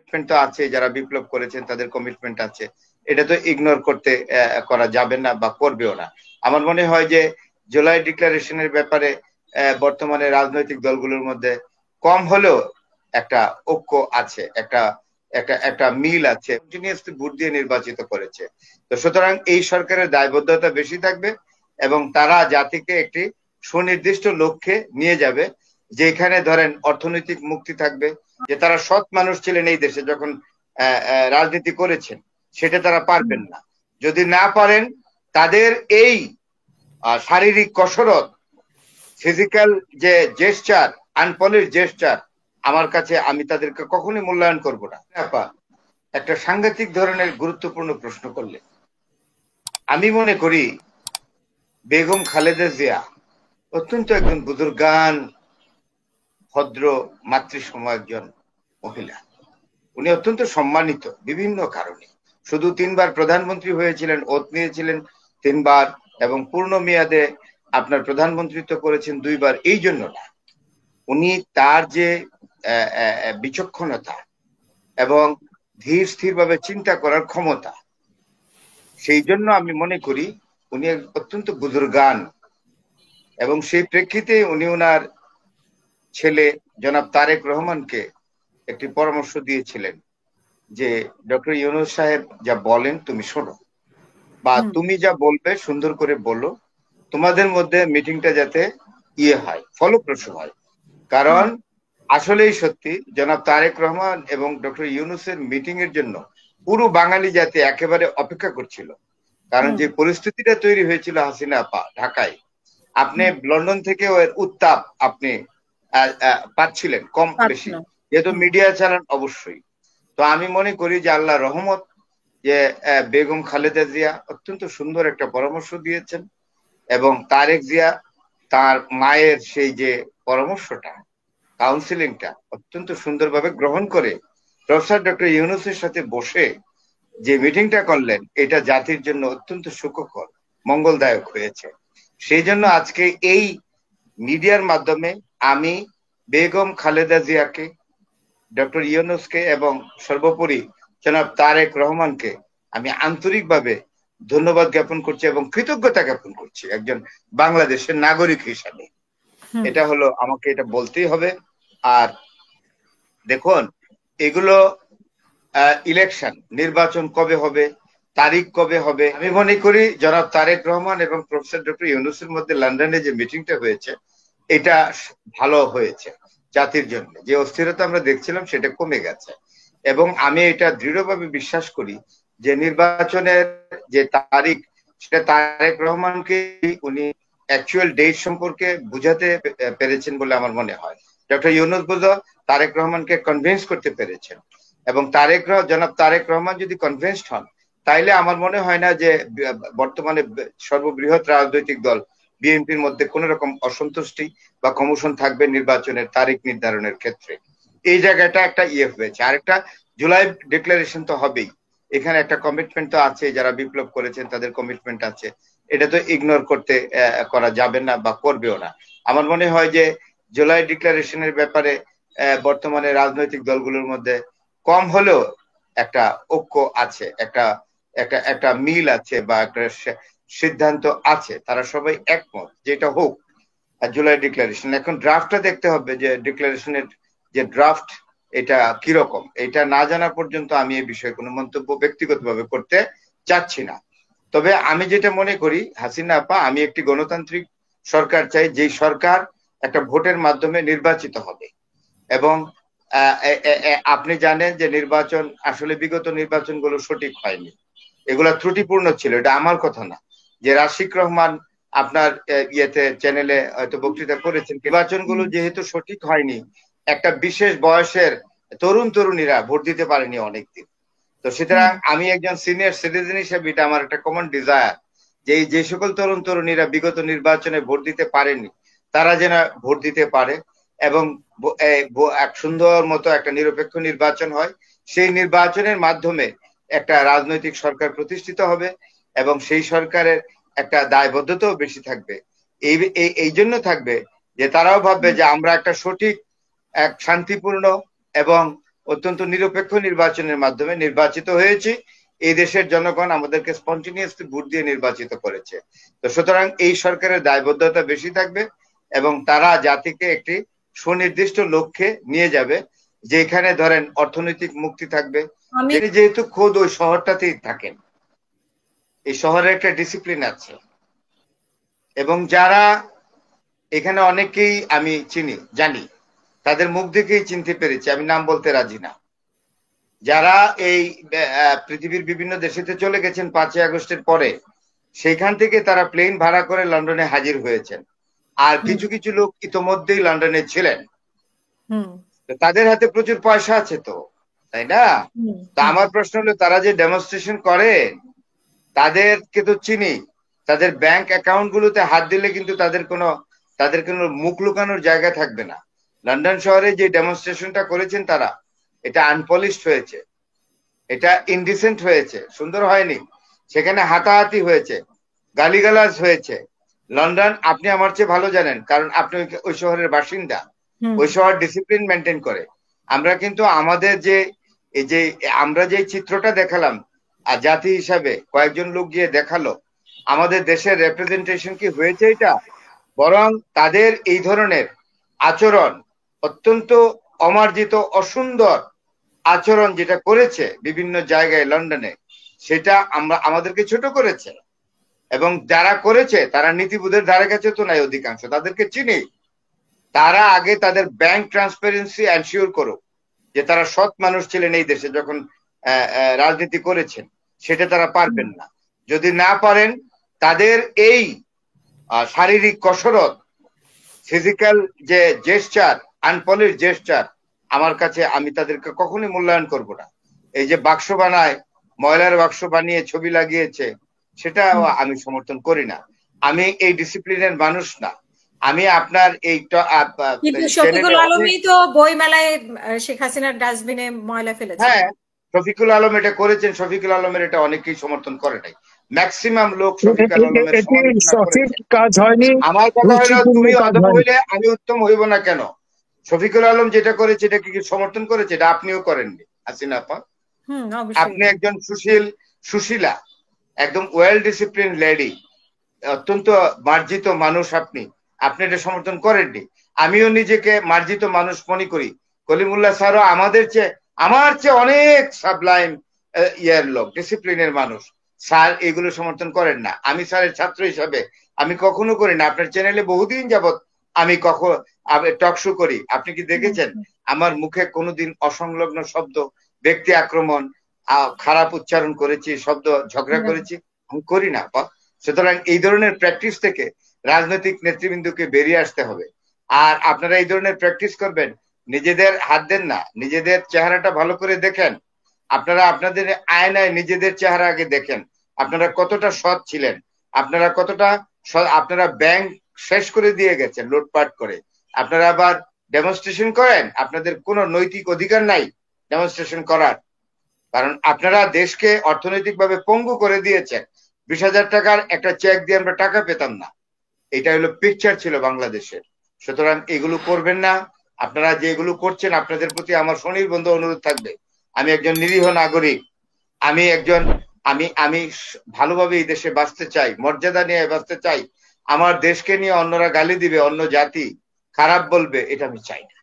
Commitment তো আছে, যারা বিপ্লব করেছেন তাদের কমিটমেন্ট আছে, এটা তো ইগনোর করা যাবে না বা করবেও না। আমার মনে হয় যে জুলাই ডিক্লারেশনের ব্যাপারে বর্তমানে রাজনৈতিক দলগুলোর মধ্যে কম হলেও একটা ঐক্য আছে, একটা একটা একটা মিল আছে, কন্টিনিউয়াসলি ভোট দিয়ে নির্বাচিত করেছে। তো সুতরাং এই সরকারের দায়বদ্ধতা বেশি থাকবে এবং তারা জাতিকে একটি সুনির্দিষ্ট লক্ষ্যে নিয়ে যাবে, যেখানে ধরেন অর্থনৈতিক মুক্তি থাকবে, যে তারা সৎ মানুষ ছিলেন এই দেশে যখন রাজনীতি করেছেন, সেটা তারা পারবেন না। যদি না পারেন, তাদের এই শারীরিক কসরত, ফিজিক্যাল যে জেস্টার, আনপলিশ জেস্টার, আমার কাছে, আমি তাদেরকে কখনোই মূল্যায়ন করব না। একটা সাংঘাতিক ধরনের গুরুত্বপূর্ণ প্রশ্ন করলে, আমি মনে করি বেগম খালেদা জিয়া অত্যন্ত একজন বুজুর্গান, ভদ্র, মাতৃসম একজন মহিলা। উনি অত্যন্ত সম্মানিত বিভিন্ন কারণে। শুধু 3বার প্রধানমন্ত্রী হয়েছিলেন, ওত নিয়েছিলেন 3বার, এবং পূর্ণ মেয়াদে আপনার প্রধানমন্ত্রিত্ব করেছেন 2বার, এই জন্য না। উনি তার যে বিচক্ষণতা এবং ধীর স্থির ভাবে চিন্তা করার ক্ষমতা, সেই জন্য আমি মনে করি উনি অত্যন্ত বুজুর্গান। এবং সেই প্রেক্ষিতে উনি ওনার ছেলে জনাব তারেক রহমানকে একটি পরামর্শ দিয়েছিলেন যে ডক্টর ইউনূস সাহেব যা বলেন তুমি শোনো, বা তুমি যা বলবে সুন্দর করে বলো, তোমাদের মধ্যে মিটিংটা যাতে হয়, ফলপ্রসূ হয়। কারণ আসলেই সত্যি জনাব তারেক রহমান এবং ডক্টর ইউনূসের মিটিং এর জন্য পুরো বাঙালি জাতি একেবারে অপেক্ষা করছিল। কারণ যে পরিস্থিতিটা তৈরি হয়েছিল হাসিনা আপা ঢাকায়, আপনি লন্ডন থেকে এর উত্তাপ আপনি পাচ্ছিলেন কম বেশি, যেহেতু মিডিয়া চালান অবশ্যই। তো আমি মনে করি যে আল্লাহ রহমত, যে বেগম খালেদা জিয়া অত্যন্ত সুন্দর একটা পরামর্শ দিয়েছেন, এবং তারেক জিয়া তার মায়ের সেই যে পরামর্শটা, কাউন্সিলিংটা অত্যন্ত সুন্দরভাবে গ্রহণ করে প্রফেসর ডক্টর ইউনূসের সাথে বসে যে মিটিংটা করলেন, এটা জাতির জন্য অত্যন্ত সুখকর, মঙ্গলদায়ক হয়েছে। সেই জন্য আজকে এই মিডিয়ার মাধ্যমে আমি বেগম খালেদা জিয়াকে, ডক্টর ইউনূসকে এবং সর্বোপরি জনাব তারেক রহমানকে আমি আন্তরিকভাবে ধন্যবাদ জ্ঞাপন করছি এবং কৃতজ্ঞতা জ্ঞাপন করছি একজন বাংলাদেশের নাগরিক হিসাবে। এটা হলো, আমাকে এটা বলতেই হবে। আর দেখুন, এগুলো ইলেকশন, নির্বাচন কবে হবে, তারিখ কবে হবে, আমি মনে করি জনাব তারেক রহমান এবং প্রফেসর ডক্টর ইউনূসের মধ্যে লন্ডনে যে মিটিংটা হয়েছে, এটা ভালো হয়েছে। জাতির জন্য যে অস্থিরতা আমরা দেখছিলাম সেটা কমে গেছে, এবং আমি এটা দৃঢ়ভাবে বিশ্বাস করি যে নির্বাচনের যে তারিখ, সেটা তারেক রহমানকে উনি অ্যাকচুয়াল ডেট সম্পর্কে বুঝাতে পেরেছেন বলে আমার মনে হয়। ডক্টর ইউনূস বোঝা তারেক রহমানকে কনভিন্স করতে পেরেছেন, এবং জনাব তারেক রহমান যদি কনভিন্সড হন, তাইলে আমার মনে হয় না যে বর্তমানে সর্ববৃহৎ রাজনৈতিক দল বিএনপির মধ্যে কোন রকম অসন্তুষ্টি বা কমিশন থাকবে নির্বাচনের তারিখ নির্ধারণের ক্ষেত্রে। এই জায়গাটা একটা হয়েছে। আরেকটা, জুলাই ডিক্লারেশন তো হবেই, এখানে একটা কমিটমেন্ট তো আছে, যারা বিপ্লব করেছেন তাদের কমিটমেন্ট আছে, এটা তো ইগনোর করা যাবে না বা করবেও না। আমার মনে হয় যে জুলাই ডিক্লারেশনের ব্যাপারে বর্তমানে রাজনৈতিক দলগুলোর মধ্যে কম হলেও একটা ঐক্য আছে, একটা একটা একটা মিল আছে, বা একটা সিদ্ধান্ত আছে, তারা সবাই একমত যেটা হোক জুলাই ডিক্লারেশন। এখন ড্রাফটটা দেখতে হবে, যে ডিক্লারেশনের যে ড্রাফট এটা কিরকম, এটা না জানা পর্যন্ত আমি এই বিষয়ে কোনো মন্তব্য ব্যক্তিগতভাবে করতে চাচ্ছি না। তবে আমি যেটা মনে করি হাসিনা আপা, আমি একটি গণতান্ত্রিক সরকার চাই, যেই সরকার একটা ভোটের মাধ্যমে নির্বাচিত হবে। এবং আপনি জানেন যে নির্বাচন, আসলে বিগত নির্বাচনগুলো সঠিক হয়নি, এগুলা ত্রুটিপূর্ণ ছিল, এটা আমার কথা না। যে রাশিক রহমান আপনার চ্যানেলে হয়তো বক্তৃতা করেছেন, নির্বাচনগুলো যেহেতু সঠিক হয়নি, একটা বিশেষ বয়সের তরুণীরা ভোট দিতে পারেনি অনেকদিন। তো সুতরাং আমি একজন সিনিয়র সিটিজেন হিসেবে এটা আমার একটা কমন ডিজায়ার, যে সকল তরুণীরা বিগত নির্বাচনে ভোট দিতে পারেনি, তারা যেন ভোট দিতে পারে, এবং এক সুন্দর মতো একটা নিরপেক্ষ নির্বাচন হয়। সেই নির্বাচনের মাধ্যমে একটা রাজনৈতিক সরকার প্রতিষ্ঠিত হবে, এবং সেই সরকারের একটা দায়বদ্ধতাও বেশি থাকবে। এই জন্য থাকবে যে তারাও ভাববে যে আমরা একটা সঠিক, এক শান্তিপূর্ণ এবং অত্যন্ত নিরপেক্ষ নির্বাচনের মাধ্যমে নির্বাচিত হয়েছি। এই দেশের জনগণ আমাদেরকে স্পন্টিনিয়াসলি ভোট দিয়ে নির্বাচিত করেছে। তো সুতরাং এই সরকারের দায়বদ্ধতা বেশি থাকবে এবং তারা জাতিকে একটি সুনির্দিষ্ট লক্ষ্যে নিয়ে যাবে, যেখানে ধরেন অর্থনৈতিক মুক্তি থাকবে। তিনি যেহেতু খোদ ওই শহরটাতেই থাকেন, এই শহরে একটা ডিসিপ্লিন আছে এবং যারা এখানে অনেকেই আমি চিনি জানি, তাদের মুখ দেখেই চিনতে পেরেছি, আমি নাম বলতে রাজি না, যারা এই পৃথিবীর বিভিন্ন দেশেতে চলে গেছেন 5ই আগস্টের পরে, সেখান থেকে তারা প্লেন ভাড়া করে লন্ডনে হাজির হয়েছেন। আর কিছু কিছু লোক ইতোমধ্যেই লন্ডনে ছিলেন, তাদের হাতে প্রচুর পয়সা আছে তো, তাই না? তা আমার প্রশ্ন হলো, তারা যে ডেমনস্ট্রেশন করেন তাদেরকে তো চিনি, তাদের ব্যাংক অ্যাকাউন্ট গুলোতে হাত দিলে কিন্তু তাদের কোনো মুখ লুকানোর জায়গা থাকবে না। লন্ডন শহরে যে ডেমনস্ট্রেশনটা করেছেন তারা, এটা আনপলিশড হয়েছে, এটা ইনডিসেন্ট হয়েছে, সুন্দর হয়নি। সেখানে হাতাহাতি হয়েছে, গালিগালাজ হয়েছে। লন্ডন আপনি আমার চেয়ে ভালো জানেন, কারণ আপনি ওই শহরের বাসিন্দা। ওই শহর ডিসিপ্লিন মেনটেন করে। আমরা কিন্তু আমাদের আমরা যে চিত্রটা দেখালাম আর জাতি হিসাবে কয়েকজন লোক গিয়ে দেখালো, আমাদের দেশের রিপ্রেজেন্টেশন কি হয়েছে এটা? বরং তাদের এই ধরনের আচরণ, অত্যন্ত অমার্জিত অসুন্দর আচরণ যেটা করেছে বিভিন্ন জায়গায় লন্ডনে, সেটা আমাদেরকে ছোট করেছে। এবং যারা করেছে তারা নীতিবোধের ধারে কাছে তো নাই, অধিকাংশ তাদেরকে চিনি। তারা আগে তাদের ব্যাংক ট্রান্সপারেন্সি এনশিওর করুক যে তারা সৎ মানুষ ছিলেন এই দেশে যখন রাজনীতি করেছেন, সেটা তারা পারবেন না। যদি না পারেন, তাদের এই শারীরিক কসরত, ফিজিক্যাল যে জেস্টার, আনপলিশ জেস্টার, আমার কাছে, আমি তাদেরকে কখনোই মূল্যায়ন করব না। এই যে বাক্স বানায়, ময়লার বাক্স বানিয়ে ছবি লাগিয়েছে, সেটা আমি সমর্থন করি না। আমি এই ডিসিপ্লিনের মানুষ না। আমি আপনার এই শফিকুল আলমই তো বই মেলায় শেখ হাসিনার ডাস্টবিনে ময়লা ফেলেছে। হ্যাঁ, শফিকুল আলম এটা করেছেন। শফিকুল আলমের এটা অনেকেই সমর্থন করে নাই, ম্যাক্সিমাম লোক শফিকুল আলমের কাজ হয়নি। আমার কথা হলো, তুমি অধম হইলে আমি উত্তম হইব না কেন? শফিকুল আলম যেটা করেছে এটা কি সমর্থন করেছে? এটা আপনিও করেননি হাসিনা আপা। আপনি একজন সুশীলা, একদম ওয়েল ডিসিপ্লিন লেডি, অত্যন্ত মার্জিত মানুষ। আপনি এটা সমর্থন করেননি। আমিও নিজেকে মার্জিত মানুষ মনে করি। কলিমুল্লাহ স্যারও আমার চেয়ে অনেক সাবলাইম লোক, ডিসিপ্লিনের মানুষ। স্যার এগুলো সমর্থন করেন না। আমি স্যারের ছাত্র হিসাবে আমি কখনো করি না। আপনার চ্যানেলে বহুদিন যাবত আমি টক শো করি, আপনি কি দেখেছেন আমার মুখে কোনোদিন অসংলগ্ন শব্দ, ব্যক্তি আক্রমণ, খারাপ উচ্চারণ করেছি, শব্দ ঝগড়া করেছি? আমি করি না। সুতরাং এই ধরনের প্র্যাকটিস থেকে রাজনৈতিক নেতৃবৃন্দকে বেরিয়ে আসতে হবে। আর আপনারা এই ধরনের প্র্যাকটিস করবেন, নিজেদের হাত দেন না, নিজেদের চেহারাটা ভালো করে দেখেন। আপনারা আপনাদের আয়নায় নিজেদের চেহারা আগে দেখেন, আপনারা কতটা সৎ ছিলেন, আপনারা ব্যাংক শেষ করে দিয়ে গেছেন লুটপাট করে। আপনারা আবার ডেমনস্ট্রেশন করেন, আপনাদের কোনো নৈতিক অধিকার নাই ডেমনস্ট্রেশন করার, কারণ আপনারা দেশকে অর্থনৈতিকভাবে পঙ্গু করে দিয়েছেন। 20,000 টাকার একটা চেক দিয়ে আমরা টাকা পেতাম না, এটা হলো পিকচার ছিল বাংলাদেশের। সুতরাং এগুলো করবেন না। আপনারা যেগুলো করছেন, আপনাদের প্রতি আমার সুনির্বন্ধ অনুরোধ থাকবে। আমি একজন নিরীহ নাগরিক, আমি ভালোভাবে এই দেশে বাঁচতে চাই, মর্যাদা নিয়ে বাঁচতে চাই। আমার দেশকে নিয়ে অন্যরা গালি দিবে, অন্য জাতি খারাপ বলবে, এটা আমি চাই না।